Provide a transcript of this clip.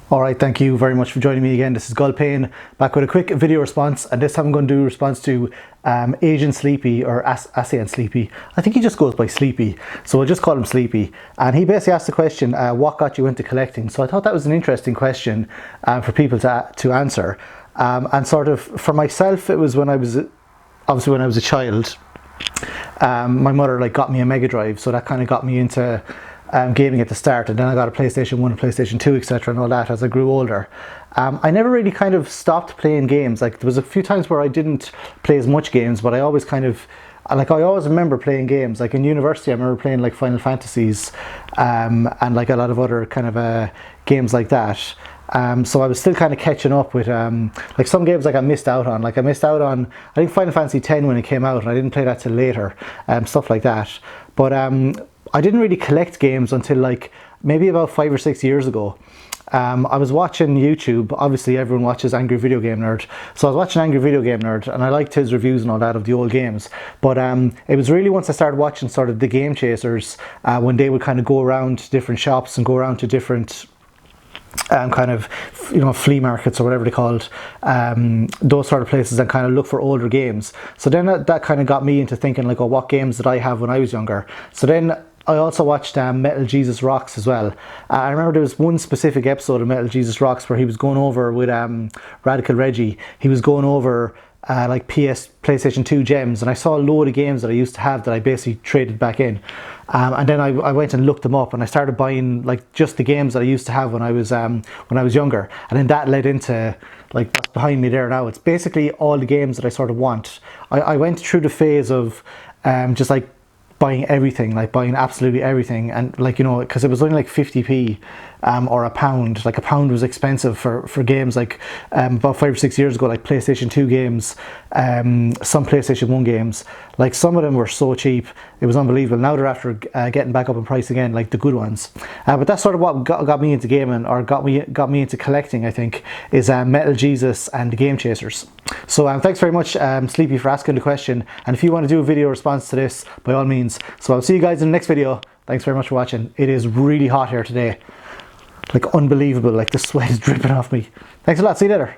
Alright, thank you very much for joining me again. This is Gull Payne, back with a quick video response, and this time I'm going to do a response to Asian Sleepy, or ASEAN Sleepy. I think he just goes by Sleepy, so we'll just call him Sleepy. And he basically asked the question, what got you into collecting? So I thought that was an interesting question for people to answer. And sort of, for myself, it was when I was a child. My mother got me a Mega Drive, so that kind of got me into gaming at the start, and then I got a PlayStation 1 and PlayStation 2, etc. and all that as I grew older. I never really kind of stopped playing games. Like, there was a few times where I didn't play as much games, but I always kind of, I always remember playing games. Like in university, I remember playing like Final Fantasies and like a lot of other kind of games like that. So I was still kind of catching up with like some games like I missed out on. Like I missed out on, I think, Final Fantasy X when it came out, and I didn't play that till later, stuff like that. But I didn't really collect games until like maybe about 5 or 6 years ago. I was watching YouTube. Obviously everyone watches Angry Video Game Nerd, so I was watching Angry Video Game Nerd, and I liked his reviews and all that of the old games. But it was really once I started watching sort of the Game Chasers, when they would kind of go around to different shops and go around to different kind of, you know, flea markets or whatever they called, those sort of places, and kind of look for older games. So then that kind of got me into thinking like, oh, what games did I have when I was younger? So then I also watched Metal Jesus Rocks as well. I remember there was one specific episode of Metal Jesus Rocks where he was going over with Radical Reggie. He was going over like PlayStation 2 gems, and I saw a load of games that I used to have that I basically traded back in. And then I went and looked them up, and I started buying like just the games that I used to have when I was younger. And then that led into like what's behind me there now. It's basically all the games that I sort of want. I went through the phase of just like buying everything, like buying absolutely everything, and like, you know, because it was only like 50p or a pound. Like a pound was expensive for games like about 5 or 6 years ago, like PlayStation 2 games, some PlayStation 1 games. Like some of them were so cheap, it was unbelievable. Now they're after getting back up in price again, like the good ones. But that's sort of what got me into gaming, or got me into collecting, I think, is Metal Jesus and the Game Chasers. So thanks very much, Sleepy, for asking the question. And if you want to do a video response to this, by all means. So I'll see you guys in the next video. Thanks very much for watching. It is really hot here today, like unbelievable. Like the sweat is dripping off me. Thanks a lot. See you later.